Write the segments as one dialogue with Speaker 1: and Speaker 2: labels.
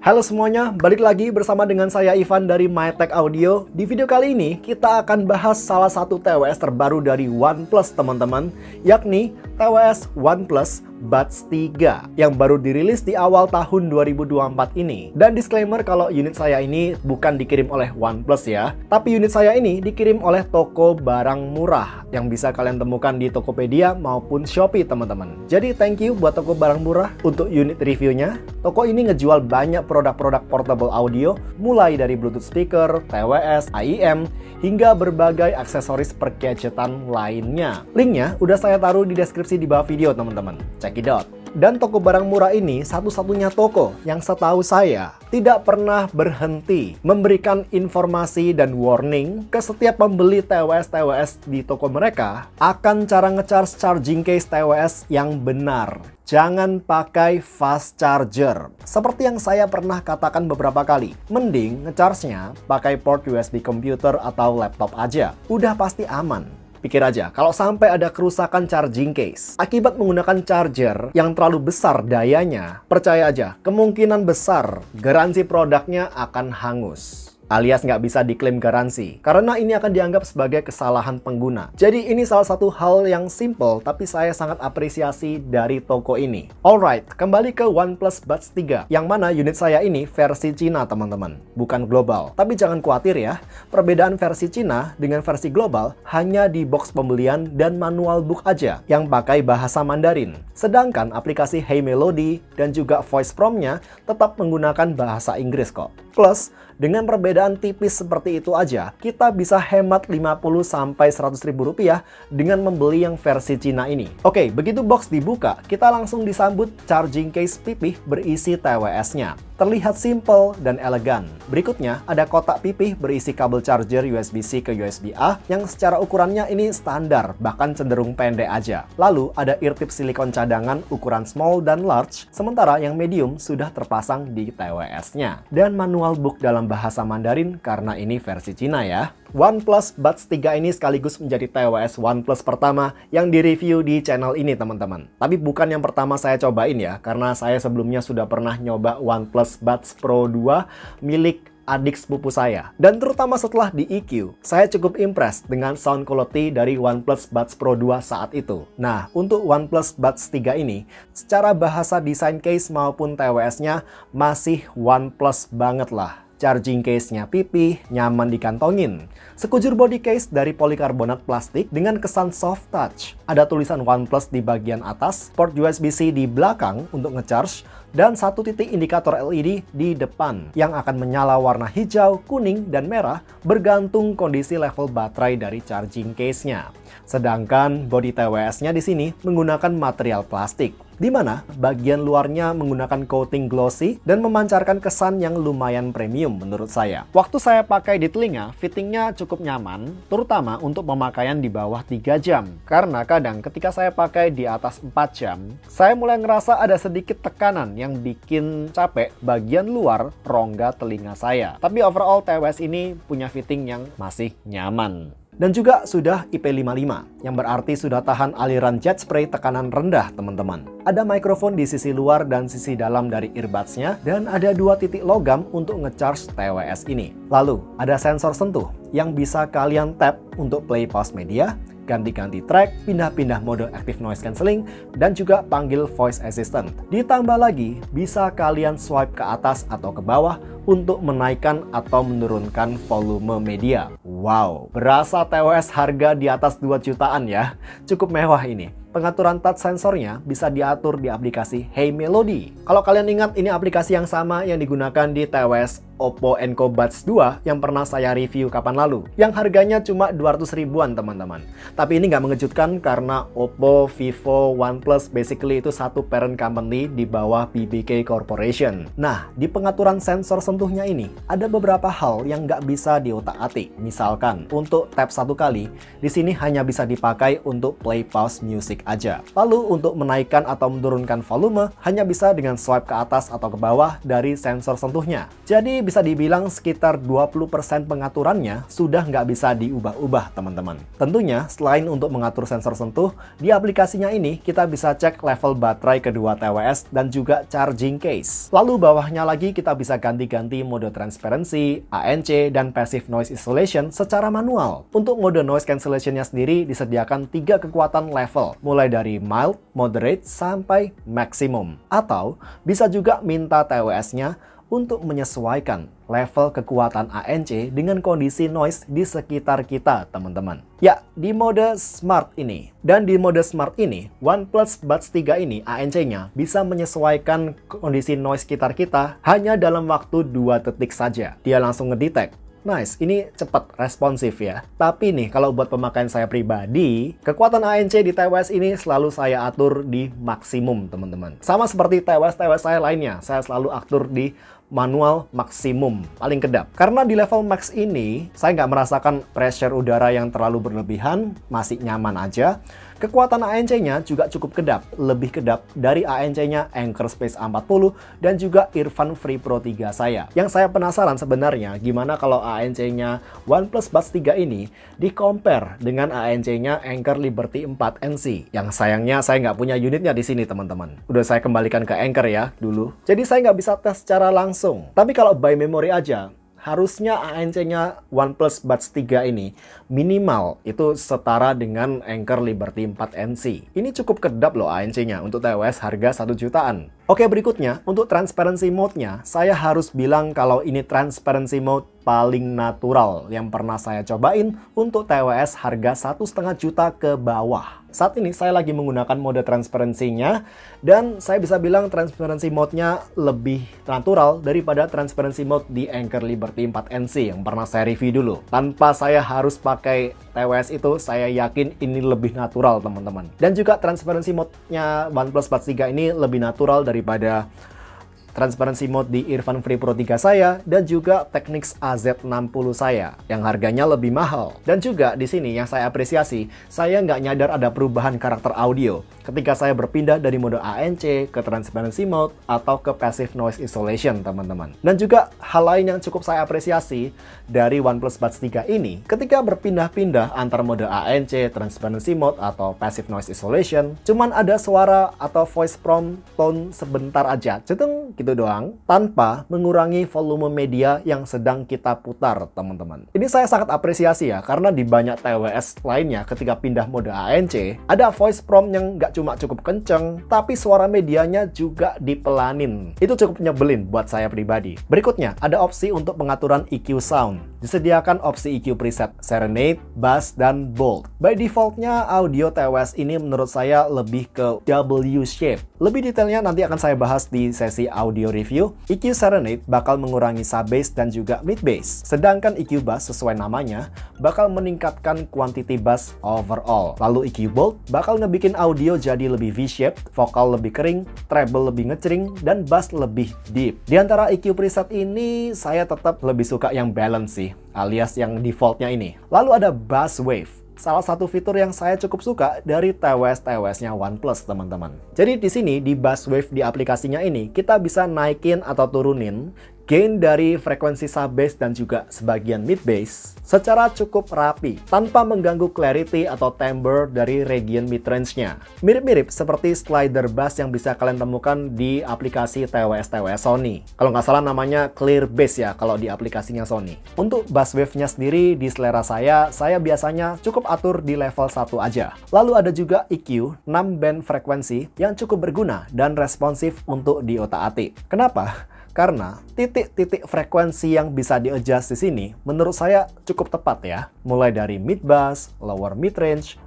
Speaker 1: Halo semuanya, balik lagi bersama dengan saya Ivan dari MyTech Audio. Di video kali ini kita akan bahas salah satu TWS terbaru dari OnePlus teman-teman, yakni TWS OnePlus Buds 3 yang baru dirilis di awal tahun 2024 ini. Dan disclaimer kalau unit saya ini bukan dikirim oleh OnePlus ya, tapi unit saya ini dikirim oleh toko barang murah yang bisa kalian temukan di Tokopedia maupun Shopee teman-teman. Jadi thank you buat toko barang murah untuk unit reviewnya. Toko ini ngejual banyak produk-produk portable audio mulai dari Bluetooth speaker, TWS, AIM, hingga berbagai aksesoris pergadgetan lainnya. Linknya udah saya taruh di deskripsi di bawah video teman-teman. Check it out. Dan toko barang murah ini satu-satunya toko yang setahu saya tidak pernah berhenti memberikan informasi dan warning ke setiap pembeli TWS di toko mereka akan cara ngecharge charging case TWS yang benar. Jangan pakai fast charger. Seperti yang saya pernah katakan beberapa kali, mending ngecharge-nya pakai port USB komputer atau laptop aja. Udah pasti aman. Pikir aja, kalau sampai ada kerusakan charging case akibat menggunakan charger yang terlalu besar dayanya, percaya aja, kemungkinan besar garansi produknya akan hangus. Alias nggak bisa diklaim garansi, karena ini akan dianggap sebagai kesalahan pengguna. Jadi ini salah satu hal yang simple, tapi saya sangat apresiasi dari toko ini. Alright, kembali ke OnePlus Buds 3, yang mana unit saya ini versi Cina teman-teman, bukan global. Tapi jangan khawatir ya, perbedaan versi Cina dengan versi global hanya di box pembelian dan manual book aja, yang pakai bahasa Mandarin. Sedangkan aplikasi Hey Melody dan juga voice prompt-nya tetap menggunakan bahasa Inggris kok. Plus, dengan perbedaan tipis seperti itu aja, kita bisa hemat 50-100 ribu rupiah dengan membeli yang versi Cina ini. Oke, begitu box dibuka, kita langsung disambut charging case pipih berisi TWS-nya. Terlihat simple dan elegan. Berikutnya, ada kotak pipih berisi kabel charger USB-C ke USB-A yang secara ukurannya ini standar, bahkan cenderung pendek aja. Lalu, ada ear tip silikon cadangan ukuran small dan large, sementara yang medium sudah terpasang di TWS-nya. Dan manual book dalam bahasa Mandarin karena ini versi Cina ya. OnePlus Buds 3 ini sekaligus menjadi TWS OnePlus pertama yang direview di channel ini teman-teman. Tapi bukan yang pertama saya cobain ya, karena saya sebelumnya sudah pernah nyoba OnePlus Buds Pro 2 milik adik sepupu saya. Dan terutama setelah di EQ, saya cukup impressed dengan sound quality dari OnePlus Buds Pro 2 saat itu. Nah, untuk OnePlus Buds 3 ini, secara bahasa desain case maupun TWS-nya masih OnePlus banget lah. Charging case-nya pipih, nyaman dikantongin. Sekujur body case dari polikarbonat plastik dengan kesan soft touch. Ada tulisan OnePlus di bagian atas, port USB-C di belakang untuk ngecharge, dan satu titik indikator LED di depan yang akan menyala warna hijau, kuning, dan merah bergantung kondisi level baterai dari charging case-nya. Sedangkan body TWS-nya di sini menggunakan material plastik, di mana bagian luarnya menggunakan coating glossy dan memancarkan kesan yang lumayan premium menurut saya. Waktu saya pakai di telinga, fittingnya cukup nyaman, terutama untuk pemakaian di bawah 3 jam. Karena kadang ketika saya pakai di atas 4 jam, saya mulai ngerasa ada sedikit tekanan yang bikin capek bagian luar rongga telinga saya. Tapi overall TWS ini punya fitting yang masih nyaman. Dan juga sudah IP55, yang berarti sudah tahan aliran jet spray tekanan rendah teman-teman. Ada mikrofon di sisi luar dan sisi dalam dari earbuds-nya, dan ada 2 titik logam untuk ngecharge TWS ini. Lalu, ada sensor sentuh yang bisa kalian tap untuk play pause media, ganti-ganti track, pindah-pindah mode active noise cancelling, dan juga panggil voice assistant. Ditambah lagi, bisa kalian swipe ke atas atau ke bawah untuk menaikkan atau menurunkan volume media. Wow, berasa TWS harga di atas 2 jutaan ya. Cukup mewah ini. Pengaturan touch sensornya bisa diatur di aplikasi Hey Melody. Kalau kalian ingat, ini aplikasi yang sama yang digunakan di TWS Oppo Enco Buds 2 yang pernah saya review kapan lalu, yang harganya cuma 200 ribuan teman-teman. Tapi ini nggak mengejutkan karena Oppo, Vivo, OnePlus basically itu satu parent company di bawah BBK Corporation. Nah, di pengaturan sensor sentuhnya ini ada beberapa hal yang nggak bisa diotak-atik. Misalkan untuk tap 1 kali, di sini hanya bisa dipakai untuk play pause music aja. Lalu untuk menaikkan atau menurunkan volume hanya bisa dengan swipe ke atas atau ke bawah dari sensor sentuhnya. Jadi bisa dibilang sekitar 20% pengaturannya sudah nggak bisa diubah-ubah teman-teman. Tentunya selain untuk mengatur sensor sentuh, di aplikasinya ini kita bisa cek level baterai kedua TWS dan juga charging case. Lalu bawahnya lagi kita bisa ganti-ganti mode transparency, ANC, dan passive noise isolation secara manual. Untuk mode noise cancellationnya sendiri disediakan 3 kekuatan level, mulai dari mild, moderate, sampai maximum. Atau bisa juga minta TWS-nya untuk menyesuaikan level kekuatan ANC dengan kondisi noise di sekitar kita, teman-teman. Ya, di mode Smart ini. Dan di mode Smart ini, OnePlus Buds 3 ini ANC-nya bisa menyesuaikan kondisi noise sekitar kita hanya dalam waktu 2 detik saja. Dia langsung ngedetect. Nice, ini cepat, responsif ya. Tapi nih, kalau buat pemakaian saya pribadi, kekuatan ANC di TWS ini selalu saya atur di maksimum, teman-teman. Sama seperti TWS saya lainnya, saya selalu atur di manual maksimum, paling kedap. Karena di level max ini, saya nggak merasakan pressure udara yang terlalu berlebihan, masih nyaman aja. Kekuatan ANC-nya juga cukup kedap, lebih kedap dari ANC-nya Anker Space A40 dan juga Earphone Free Pro 3 saya. Yang saya penasaran sebenarnya, gimana kalau ANC-nya OnePlus Buds 3 ini di-compare dengan ANC-nya Anker Liberty 4 NC. Yang sayangnya saya nggak punya unitnya di sini, teman-teman. Udah saya kembalikan ke Anker ya, dulu. Jadi saya nggak bisa tes secara langsung. Tapi kalau by memory aja, harusnya ANC-nya OnePlus Buds 3 ini minimal itu setara dengan Anker Liberty 4 NC. Ini cukup kedap loh ANC-nya untuk TWS harga 1 jutaan. Oke, berikutnya untuk transparency mode-nya, saya harus bilang kalau ini transparency mode paling natural yang pernah saya cobain untuk TWS harga 1,5 juta ke bawah. Saat ini saya lagi menggunakan mode transparency-nya dan saya bisa bilang transparency mode-nya lebih natural daripada transparency mode di Anker Liberty 4 NC yang pernah saya review dulu. Tanpa saya harus pakai TWS itu, saya yakin ini lebih natural, teman-teman. Dan juga transparency mode-nya OnePlus Buds 3 ini lebih natural daripada transparency mode di Earphone Free Pro 3 saya dan juga Technics AZ60 saya yang harganya lebih mahal. Dan juga di sini yang saya apresiasi, saya nggak nyadar ada perubahan karakter audio ketika saya berpindah dari mode ANC ke transparency mode atau ke passive noise isolation, teman-teman. Dan juga hal lain yang cukup saya apresiasi dari OnePlus Buds 3 ini, ketika berpindah-pindah antar mode ANC, transparency mode atau passive noise isolation, cuman ada suara atau voice prompt tone sebentar aja, ceteng gitu doang, tanpa mengurangi volume media yang sedang kita putar, teman-teman. Ini saya sangat apresiasi ya, karena di banyak TWS lainnya ketika pindah mode ANC, ada voice prompt yang nggak cuma cukup kenceng, tapi suara medianya juga dipelanin. Itu cukup nyebelin buat saya pribadi. Berikutnya, ada opsi untuk pengaturan EQ sound. Disediakan opsi EQ preset Serenade, Bass, dan Bold. By defaultnya, audio TWS ini menurut saya lebih ke W-shape. Lebih detailnya nanti akan saya bahas di sesi audio review. EQ Serenade bakal mengurangi sub-bass dan juga mid-bass. Sedangkan EQ Bass sesuai namanya, bakal meningkatkan quantity bass overall. Lalu EQ Bold bakal ngebikin audio jadi lebih V-shaped, vokal lebih kering, treble lebih ngecering, dan bass lebih deep. Di antara EQ preset ini, saya tetap lebih suka yang balance sih, alias yang defaultnya ini. Lalu ada Bass Wave. Salah satu fitur yang saya cukup suka dari TWS-TWS-nya OnePlus, teman-teman. Jadi di sini, di Bass Wave di aplikasinya ini, kita bisa naikin atau turunin gain dari frekuensi sub-bass dan juga sebagian mid-bass secara cukup rapi, tanpa mengganggu clarity atau timbre dari region mid-range-nya. Mirip-mirip seperti slider bass yang bisa kalian temukan di aplikasi TWS-TWS Sony. Kalau nggak salah namanya Clear Bass ya, kalau di aplikasinya Sony. Untuk bass wave-nya sendiri, di selera saya biasanya cukup atur di level 1 aja. Lalu ada juga EQ, 6 band frekuensi yang cukup berguna dan responsif untuk diotak-atik. Kenapa? Karena titik-titik frekuensi yang bisa di-adjust di sini menurut saya cukup tepat ya. Mulai dari mid bass, lower mid range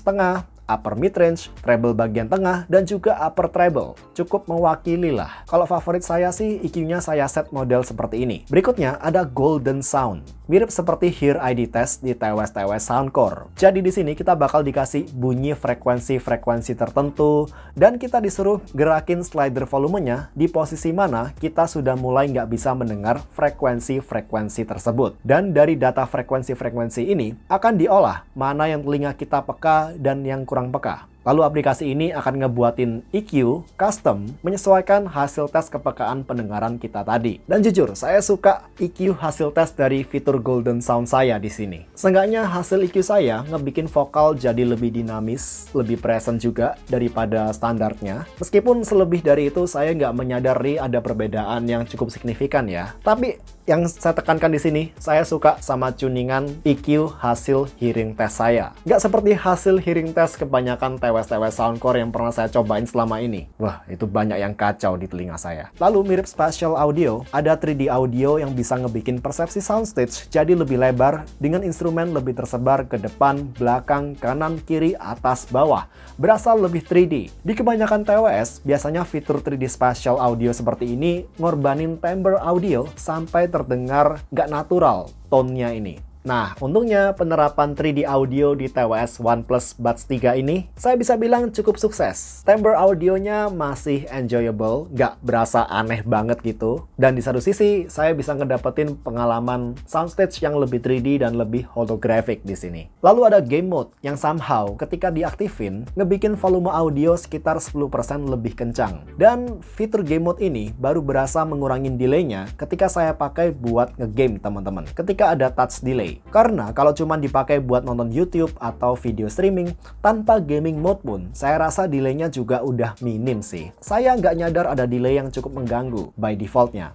Speaker 1: tengah, upper mid range, treble bagian tengah, dan juga upper treble. Cukup mewakili lah. Kalau favorit saya sih EQ-nya saya set model seperti ini. Berikutnya ada Golden Sound. Mirip seperti Hear ID Test di TWS-TWS Soundcore. Jadi di sini kita bakal dikasih bunyi frekuensi-frekuensi tertentu dan kita disuruh gerakin slider volumenya di posisi mana kita sudah mulai nggak bisa mendengar frekuensi-frekuensi tersebut. Dan dari data frekuensi-frekuensi ini akan diolah mana yang telinga kita peka dan yang kurang peka. Lalu aplikasi ini akan ngebuatin EQ custom menyesuaikan hasil tes kepekaan pendengaran kita tadi. Dan jujur, saya suka EQ hasil tes dari fitur Golden Sound saya di sini. Seenggaknya hasil EQ saya ngebikin vokal jadi lebih dinamis, lebih present juga daripada standarnya. Meskipun selebih dari itu saya nggak menyadari ada perbedaan yang cukup signifikan ya. Tapi yang saya tekankan di sini, saya suka sama tuningan EQ hasil hearing test saya. Nggak seperti hasil hearing test kebanyakan TWS soundcore yang pernah saya cobain selama ini. Wah, itu banyak yang kacau di telinga saya. Lalu mirip spatial audio, ada 3D audio yang bisa ngebikin persepsi soundstage jadi lebih lebar dengan instrumen lebih tersebar ke depan, belakang, kanan, kiri, atas, bawah. Berasa lebih 3D. Di kebanyakan TWS, biasanya fitur 3D spatial audio seperti ini ngorbanin timbre audio sampai terdengar nggak natural tone-nya ini. Nah, untungnya penerapan 3D audio di TWS OnePlus Buds 3 ini, saya bisa bilang cukup sukses. Timbre audionya masih enjoyable, nggak berasa aneh banget gitu. Dan di satu sisi, saya bisa ngedapetin pengalaman soundstage yang lebih 3D dan lebih holographic di sini. Lalu ada game mode yang somehow ketika diaktifin, ngebikin volume audio sekitar 10% lebih kencang. Dan fitur game mode ini baru berasa mengurangin delay-nya ketika saya pakai buat ngegame teman-teman. Ketika ada touch delay. Karena kalau cuma dipakai buat nonton YouTube atau video streaming tanpa gaming mode pun, saya rasa delaynya juga udah minim sih. Saya nggak nyadar ada delay yang cukup mengganggu by defaultnya.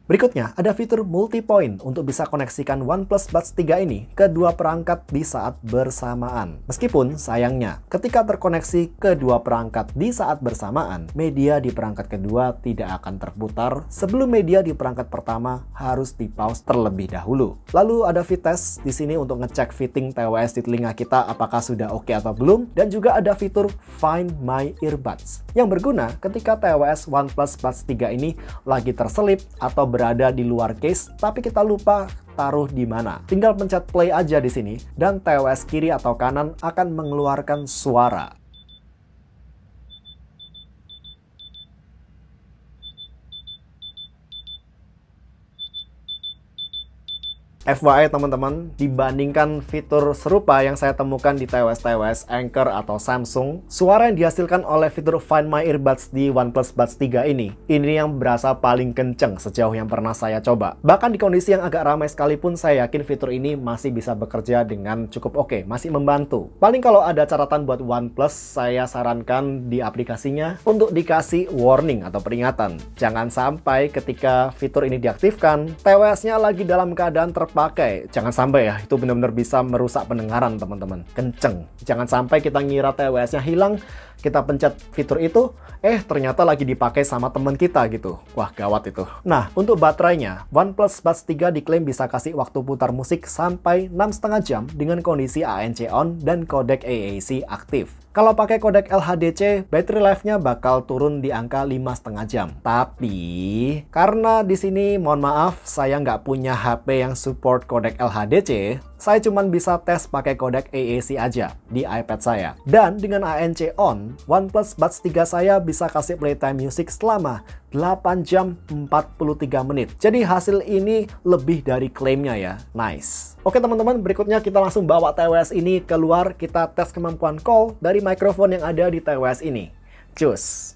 Speaker 1: Berikutnya, ada fitur multi-point untuk bisa koneksikan OnePlus Buds 3 ini ke dua perangkat di saat bersamaan. Meskipun, sayangnya, ketika terkoneksi ke dua perangkat di saat bersamaan, media di perangkat kedua tidak akan terputar sebelum media di perangkat pertama harus di-pause terlebih dahulu. Lalu ada fit-test di sini untuk ngecek fitting TWS di telinga kita apakah sudah oke atau belum, dan juga ada fitur Find My Earbuds yang berguna ketika TWS OnePlus Buds 3 ini lagi terselip atau berada di luar case, tapi kita lupa taruh di mana. Tinggal pencet play aja di sini, dan TWS kiri atau kanan akan mengeluarkan suara. FYI teman-teman, dibandingkan fitur serupa yang saya temukan di TWS Anchor atau Samsung, suara yang dihasilkan oleh fitur Find My Earbuds di OnePlus Buds 3 ini yang berasa paling kenceng sejauh yang pernah saya coba. Bahkan di kondisi yang agak ramai sekalipun, saya yakin fitur ini masih bisa bekerja dengan cukup oke, masih membantu. Paling kalau ada catatan buat OnePlus, saya sarankan di aplikasinya untuk dikasih warning atau peringatan. Jangan sampai ketika fitur ini diaktifkan, TWS-nya lagi dalam keadaan terpakai. Jangan sampai ya, itu benar-benar bisa merusak pendengaran teman-teman. Kenceng. Jangan sampai kita ngira TWS-nya hilang, kita pencet fitur itu, ternyata lagi dipakai sama teman kita gitu. Wah, gawat itu. Nah, untuk baterainya, OnePlus Buds 3 diklaim bisa kasih waktu putar musik sampai 6,5 jam dengan kondisi ANC on dan kodek AAC aktif. Kalau pakai kodek LHDC, battery life-nya bakal turun di angka 5,5 jam. Tapi, karena di sini, mohon maaf, saya nggak punya HP yang support kodek LHDC, saya cuma bisa tes pakai kodek AAC aja di iPad saya. Dan dengan ANC on, OnePlus Buds 3 saya bisa kasih playtime music selama 8 jam 43 menit. Jadi hasil ini lebih dari klaimnya ya. Nice. Oke teman-teman, berikutnya kita langsung bawa TWS ini keluar. Kita tes kemampuan call dari mikrofon yang ada di TWS ini. Cus.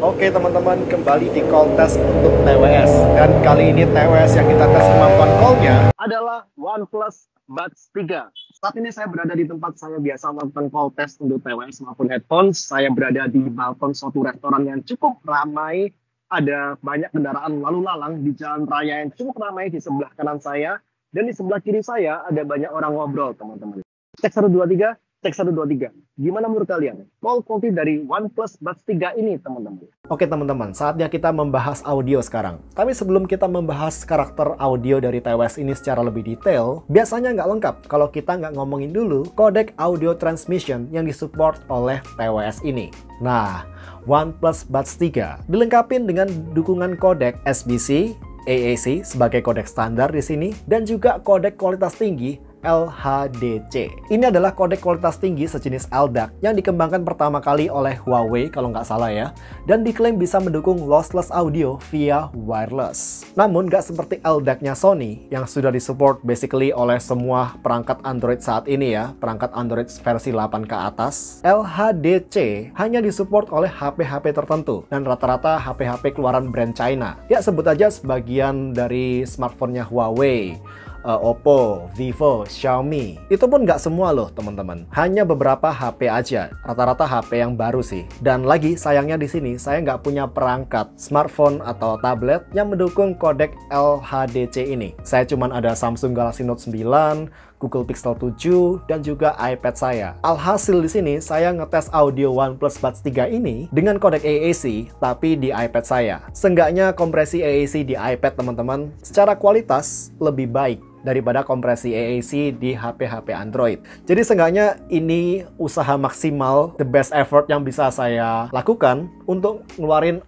Speaker 1: Oke teman-teman, kembali di call test untuk TWS. Dan kali ini TWS yang kita tes kemampuan call-nya adalah OnePlus Buds 3. Saat ini saya berada di tempat saya biasa melakukan call test untuk TWS maupun headphones. Saya berada di balkon suatu restoran yang cukup ramai. Ada banyak kendaraan lalu lalang di jalan raya yang cukup ramai di sebelah kanan saya. Dan di sebelah kiri saya ada banyak orang ngobrol teman-teman. Cek 1, 2, 3.
Speaker 2: Cek 1, 2, 3. Gimana menurut kalian? Quality dari OnePlus Buds 3 ini, teman-teman.
Speaker 1: Oke teman-teman, saatnya kita membahas audio sekarang. Tapi sebelum kita membahas karakter audio dari TWS ini secara lebih detail, biasanya nggak lengkap kalau kita nggak ngomongin dulu codec audio transmission yang disupport oleh TWS ini. Nah, OnePlus Buds 3 dilengkapi dengan dukungan codec SBC, AAC sebagai codec standar di sini, dan juga codec kualitas tinggi LHDC. Ini adalah codec kualitas tinggi sejenis LDAC yang dikembangkan pertama kali oleh Huawei kalau nggak salah ya, dan diklaim bisa mendukung lossless audio via wireless. Namun nggak seperti LDAC-nya Sony yang sudah disupport basically oleh semua perangkat Android saat ini ya, perangkat Android versi 8 ke atas. LHDC hanya disupport oleh HP-HP tertentu dan rata-rata HP-HP keluaran brand China. Ya sebut aja sebagian dari smartphone-nya Huawei, Oppo, Vivo, Xiaomi. Itu pun nggak semua loh teman-teman. Hanya beberapa HP aja. Rata-rata HP yang baru sih. Dan lagi sayangnya di sini saya nggak punya perangkat smartphone atau tablet yang mendukung codec LHDC ini. Saya cuman ada Samsung Galaxy Note 9, Google Pixel 7, dan juga iPad saya. Alhasil di sini saya ngetes audio OnePlus Buds 3 ini dengan codec AAC tapi di iPad saya. Seenggaknya kompresi AAC di iPad teman-teman secara kualitas lebih baik daripada kompresi AAC di HP-HP Android. Jadi seenggaknya ini usaha maksimal, the best effort yang bisa saya lakukan untuk ngeluarin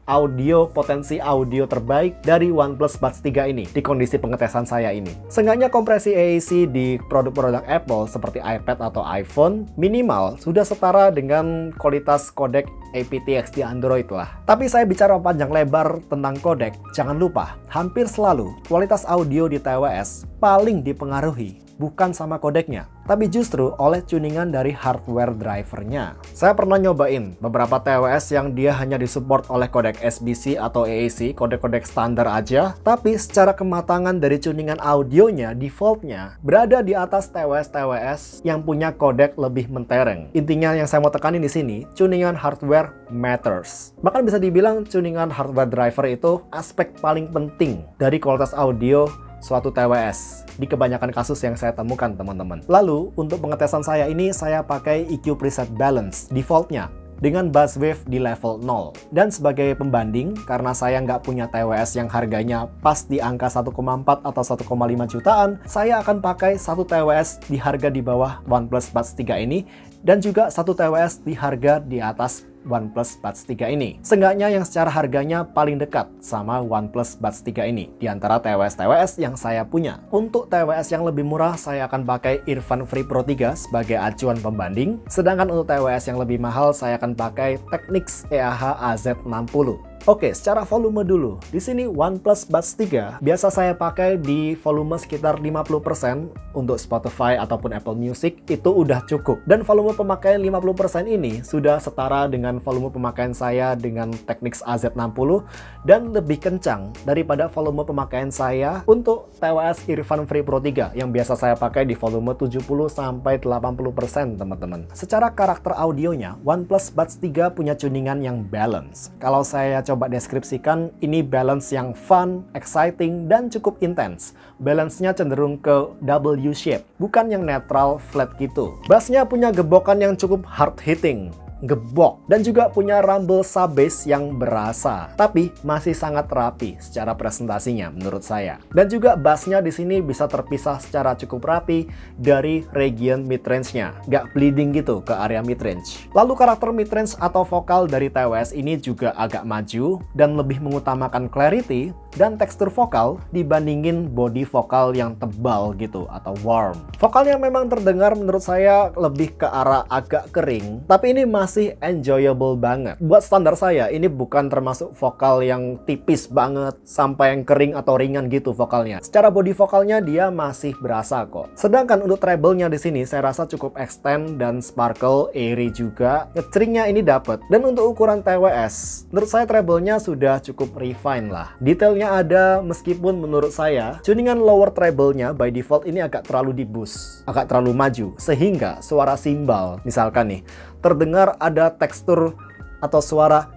Speaker 1: potensi audio terbaik dari OnePlus Buds 3 ini di kondisi pengetesan saya ini. Seenggaknya kompresi AAC di produk-produk Apple seperti iPad atau iPhone minimal sudah setara dengan kualitas codec aptX di Android lah. Tapi saya bicara panjang lebar tentang codec, jangan lupa hampir selalu kualitas audio di TWS paling dipengaruhi bukan sama kodeknya, tapi justru oleh tuningan dari hardware drivernya. Saya pernah nyobain beberapa TWS yang dia hanya disupport oleh kodek SBC atau AAC, kodek-kodek standar aja, tapi secara kematangan dari tuningan audionya, defaultnya, berada di atas TWS-TWS yang punya kodek lebih mentereng. Intinya yang saya mau tekanin di sini, tuningan hardware matters. Bahkan bisa dibilang tuningan hardware driver itu aspek paling penting dari kualitas audio suatu TWS di kebanyakan kasus yang saya temukan teman-teman. Lalu untuk pengetesan saya ini saya pakai EQ preset balance defaultnya dengan bass wave di level 0. Dan sebagai pembanding, karena saya nggak punya TWS yang harganya pas di angka 1,4 atau 1,5 jutaan, saya akan pakai satu TWS di harga di bawah OnePlus Buds 3 ini dan juga satu TWS di harga di atas OnePlus Buds 3 ini. Seenggaknya yang secara harganya paling dekat sama OnePlus Buds 3 ini di antara TWS-TWS yang saya punya. Untuk TWS yang lebih murah, saya akan pakai Earphone Free Pro 3 sebagai acuan pembanding. Sedangkan untuk TWS yang lebih mahal, saya akan pakai Technics EAH AZ60. Oke, secara volume dulu. Di sini OnePlus Buds 3 biasa saya pakai di volume sekitar 50% untuk Spotify ataupun Apple Music, itu udah cukup. Dan volume pemakaian 50% ini sudah setara dengan volume pemakaian saya dengan Technics AZ60 dan lebih kencang daripada volume pemakaian saya untuk TWS Earphone Free Pro 3 yang biasa saya pakai di volume 70-80% teman-teman. Secara karakter audionya, OnePlus Buds 3 punya tuningan yang balance. Kalau saya coba deskripsikan, ini balance yang fun, exciting, dan cukup intens. Balance-nya cenderung ke W shape, bukan yang netral flat gitu. Bass-nya punya gebokan yang cukup hard hitting, gebok, dan juga punya rumble sub-bass yang berasa, tapi masih sangat rapi secara presentasinya menurut saya. Dan juga bassnya di sini bisa terpisah secara cukup rapi dari region mid-range-nya, nggak bleeding gitu ke area mid-range. Lalu karakter mid-range atau vokal dari TWS ini juga agak maju dan lebih mengutamakan clarity dan tekstur vokal dibandingin body vokal yang tebal gitu atau warm. Vokalnya memang terdengar menurut saya lebih ke arah agak kering, tapi ini masih enjoyable banget. Buat standar saya, ini bukan termasuk vokal yang tipis banget sampai yang kering atau ringan gitu vokalnya. Secara body vokalnya dia masih berasa kok. Sedangkan untuk treble-nya di sini saya rasa cukup extend dan sparkle, airy juga. Ngeceringnya ini dapet. Dan untuk ukuran TWS, menurut saya treble-nya sudah cukup refine lah. Detailnya ada, meskipun menurut saya tuningan lower treble-nya by default ini agak terlalu di boost, agak terlalu maju, sehingga suara simbal misalkan nih terdengar ada tekstur atau suara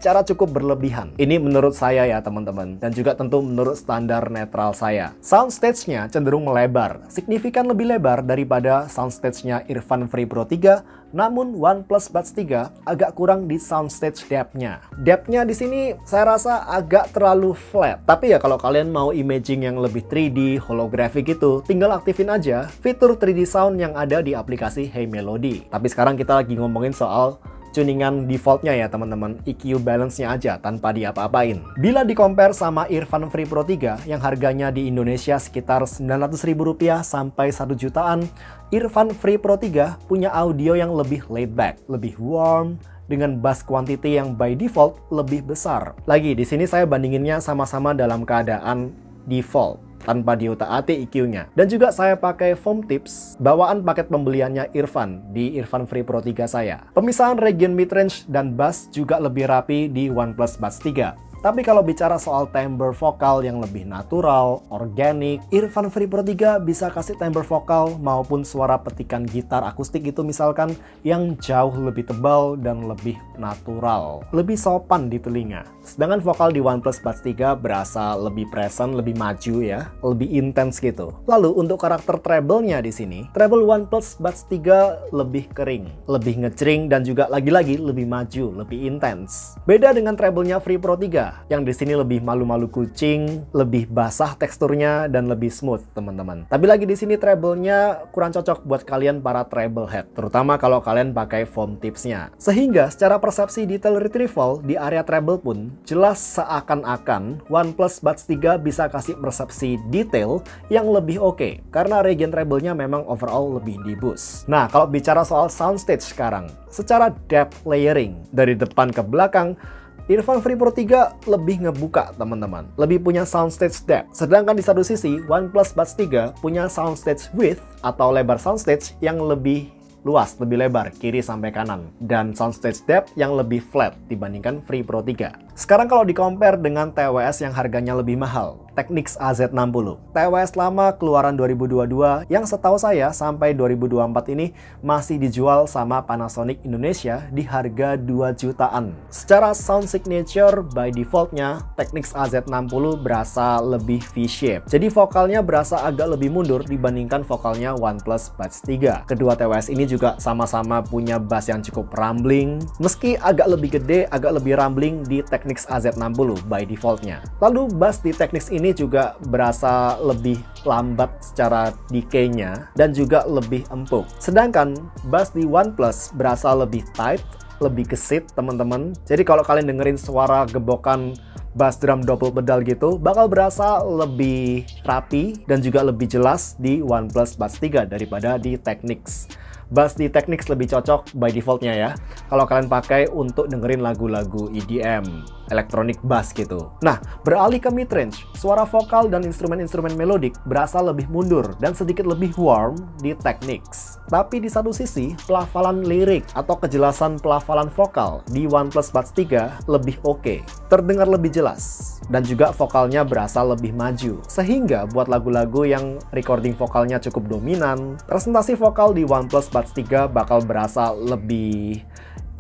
Speaker 1: secara cukup berlebihan. Ini menurut saya ya teman-teman, dan juga tentu menurut standar netral saya. Soundstage-nya cenderung melebar, signifikan lebih lebar daripada soundstage-nya Earphone Free Pro 3. Namun OnePlus Buds 3 agak kurang di soundstage depth-nya. Depth-nya di sini saya rasa agak terlalu flat. Tapi ya kalau kalian mau imaging yang lebih 3D, holographic gitu, tinggal aktifin aja fitur 3D sound yang ada di aplikasi Hey Melody. Tapi sekarang kita lagi ngomongin soal tuningan defaultnya ya teman-teman, EQ balance-nya aja tanpa diapa-apain. Bila di-compare sama Earphone Free Pro 3 yang harganya di Indonesia sekitar Rp900.000 sampai 1 jutaan, Earphone Free Pro 3 punya audio yang lebih laid back, lebih warm, dengan bass quantity yang by default lebih besar. Lagi di sini saya bandinginnya sama-sama dalam keadaan default, tanpa diutak-atik EQ-nya. Dan juga saya pakai foam tips, bawaan paket pembeliannya Earphone di Earphone Free Pro 3 saya. Pemisahan region midrange dan bass juga lebih rapi di OnePlus Buds 3. Tapi kalau bicara soal timbre vokal yang lebih natural, organik, Earphone Free Pro 3 bisa kasih timbre vokal maupun suara petikan gitar akustik itu misalkan yang jauh lebih tebal dan lebih natural, lebih sopan di telinga. Sedangkan vokal di OnePlus Buds 3 berasa lebih present, lebih maju ya, lebih intens gitu. Lalu untuk karakter treble-nya di sini, treble OnePlus Buds 3 lebih kering, lebih ngecering dan juga lagi-lagi lebih maju, lebih intens. Beda dengan treble-nya Free Pro 3 yang di sini lebih malu-malu kucing, lebih basah teksturnya dan lebih smooth teman-teman. Tapi lagi di sini treble-nya kurang cocok buat kalian para treble head, terutama kalau kalian pakai foam tips-nya. Sehingga secara persepsi detail retrieval di area treble pun jelas seakan-akan OnePlus Buds 3 bisa kasih persepsi detail yang lebih oke, karena region treble-nya memang overall lebih di boost. Nah, kalau bicara soal soundstage sekarang, secara depth layering dari depan ke belakang, Earphone Free Pro 3 lebih ngebuka teman-teman, lebih punya soundstage depth. Sedangkan di satu sisi, OnePlus Buds 3 punya soundstage width atau lebar soundstage yang lebih luas, lebih lebar, kiri sampai kanan. Dan soundstage depth yang lebih flat dibandingkan Free Pro 3. Sekarang kalau di-compare dengan TWS yang harganya lebih mahal, Technics AZ60. TWS lama keluaran 2022 yang setahu saya sampai 2024 ini masih dijual sama Panasonic Indonesia di harga 2 jutaan. Secara sound signature by defaultnya, Technics AZ60 berasa lebih V-shape. Jadi vokalnya berasa agak lebih mundur dibandingkan vokalnya OnePlus Buds 3. Kedua TWS ini juga sama-sama punya bass yang cukup rumbling, meski agak lebih gede, agak lebih rumbling di Technics AZ60 by defaultnya. Lalu bass di Technics ini juga berasa lebih lambat secara decay-nya dan juga lebih empuk. Sedangkan bass di OnePlus berasa lebih tight, lebih gesit teman-teman. Jadi kalau kalian dengerin suara gebokan bass drum double pedal gitu, bakal berasa lebih rapi dan juga lebih jelas di OnePlus Buds 3 daripada di Technics. Bass di Technics lebih cocok by defaultnya ya, kalau kalian pakai untuk dengerin lagu-lagu EDM, electronic bass gitu. Nah, beralih ke midrange, suara vokal dan instrumen-instrumen melodik berasa lebih mundur dan sedikit lebih warm di Technics. Tapi di satu sisi, pelafalan lirik atau kejelasan pelafalan vokal di OnePlus Buds 3 lebih oke, terdengar lebih jelas, dan juga vokalnya berasa lebih maju. Sehingga buat lagu-lagu yang recording vokalnya cukup dominan, presentasi vokal di OnePlus Buds 3 bakal berasa lebih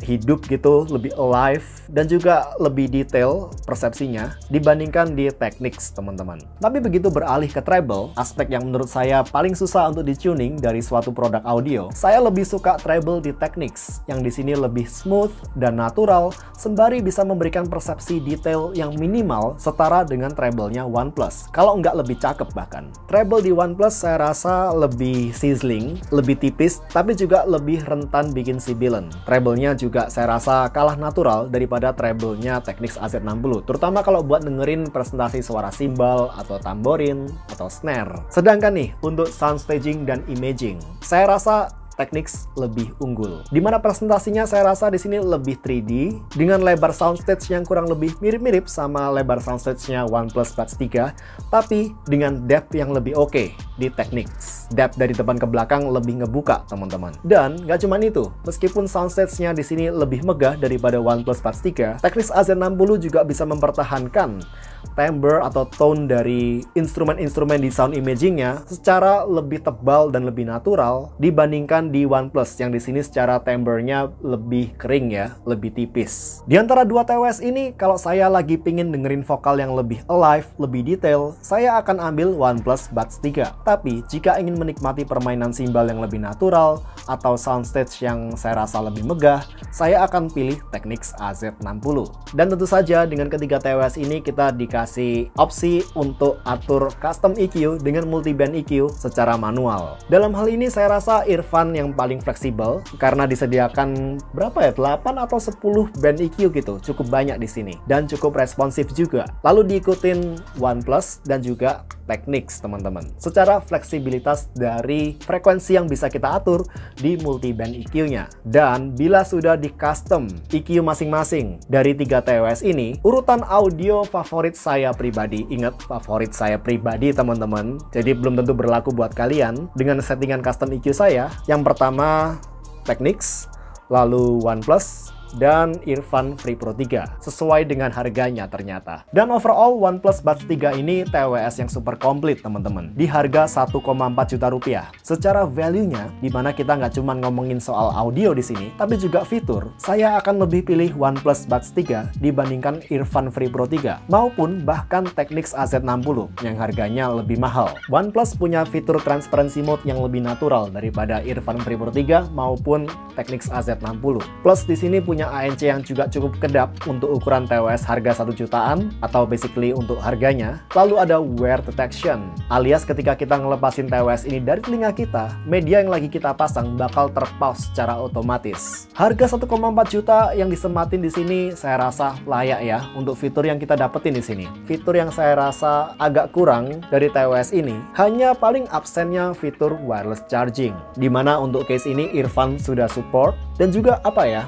Speaker 1: hidup gitu, lebih alive, dan juga lebih detail persepsinya dibandingkan di Technics teman-teman. Tapi begitu beralih ke treble, aspek yang menurut saya paling susah untuk di-tuning dari suatu produk audio, saya lebih suka treble di Technics, yang di sini lebih smooth dan natural, sembari bisa memberikan persepsi detail yang minimal setara dengan treble-nya OnePlus, kalau nggak lebih cakep bahkan. Treble di OnePlus saya rasa lebih sizzling, lebih tipis, tapi juga lebih rentan bikin sibilan. Treble-nya juga saya rasa kalah natural daripada treble-nya Technics AZ60, terutama kalau buat dengerin presentasi suara simbal atau tamborin atau snare. Sedangkan nih untuk sound staging dan imaging, saya rasa Technics lebih unggul. Dimana presentasinya saya rasa di sini lebih 3D dengan lebar soundstage yang kurang lebih mirip-mirip sama lebar soundstage-nya OnePlus Buds 3, tapi dengan depth yang lebih oke di Technics. Depth dari depan ke belakang lebih ngebuka, teman-teman. Dan nggak cuma itu, meskipun soundstage-nya di sini lebih megah daripada OnePlus Buds 3, Technics AZ60 juga bisa mempertahankan timbre atau tone dari instrumen-instrumen di sound imagingnya secara lebih tebal dan lebih natural dibandingkan di OnePlus yang di sini secara timbrenya lebih kering ya, lebih tipis. Di antara dua TWS ini, kalau saya lagi pingin dengerin vokal yang lebih alive, lebih detail, saya akan ambil OnePlus Buds 3. Tapi jika ingin menikmati permainan simbal yang lebih natural atau soundstage yang saya rasa lebih megah, saya akan pilih Technics AZ60. Dan tentu saja dengan ketiga TWS ini kita dikasih opsi untuk atur custom EQ dengan multiband EQ secara manual. Dalam hal ini saya rasa Irfan yang paling fleksibel karena disediakan berapa ya, 8 atau 10 band EQ gitu, cukup banyak di sini dan cukup responsif juga. Lalu diikutin OnePlus dan juga Technics teman-teman. Secara fleksibilitas dari frekuensi yang bisa kita atur di multiband EQ-nya. Dan bila sudah di custom EQ masing-masing dari 3 TWS ini, urutan audio favorit saya pribadi, ingat favorit saya pribadi teman-teman, jadi belum tentu berlaku buat kalian dengan settingan custom EQ saya. Yang pertama Technics, lalu OnePlus, dan Irfan Free Pro 3 sesuai dengan harganya ternyata. Dan overall OnePlus Buds 3 ini TWS yang super komplit teman-teman, di harga 1,4 juta rupiah. Secara value-nya, dimana kita nggak cuma ngomongin soal audio di sini, tapi juga fitur, saya akan lebih pilih OnePlus Buds 3 dibandingkan Irfan Free Pro 3 maupun bahkan Technics AZ60 yang harganya lebih mahal. OnePlus punya fitur transparency mode yang lebih natural daripada Irfan Free Pro 3 maupun Technics AZ60. Plus di sini punya ANC yang juga cukup kedap untuk ukuran TWS harga 1 jutaan atau basically untuk harganya. Lalu ada wear detection, alias ketika kita ngelepasin TWS ini dari telinga kita, media yang lagi kita pasang bakal terpause secara otomatis. Harga 1,4 juta yang disematin di sini saya rasa layak ya untuk fitur yang kita dapetin di sini. Fitur yang saya rasa agak kurang dari TWS ini hanya paling absennya fitur wireless charging, dimana untuk case ini Irfan sudah support, dan juga apa ya,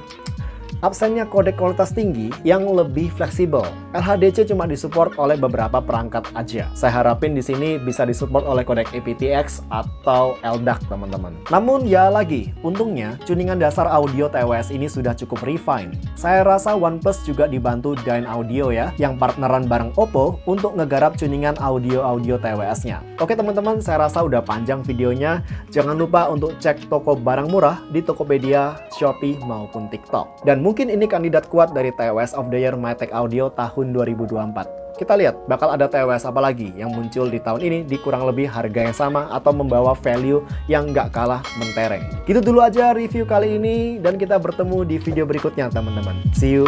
Speaker 1: absennya kodek kualitas tinggi yang lebih fleksibel. LHDC cuma disupport oleh beberapa perangkat aja. Saya harapin di sini bisa disupport oleh kodek aptX atau LDAC teman-teman. Namun ya lagi, untungnya tuningan dasar audio TWS ini sudah cukup refine. Saya rasa OnePlus juga dibantu Dynaudio ya, yang partneran bareng Oppo untuk ngegarap tuningan audio-audio TWS-nya. Oke teman-teman, saya rasa udah panjang videonya. Jangan lupa untuk cek toko barang murah di Tokopedia, Shopee maupun TikTok. Dan mungkin ini kandidat kuat dari TWS of the Year MyTech Audio tahun 2024. Kita lihat bakal ada TWS apa lagi yang muncul di tahun ini di kurang lebih harga yang sama atau membawa value yang nggak kalah mentereng. Gitu dulu aja review kali ini dan kita bertemu di video berikutnya teman-teman. See you,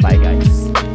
Speaker 1: bye guys.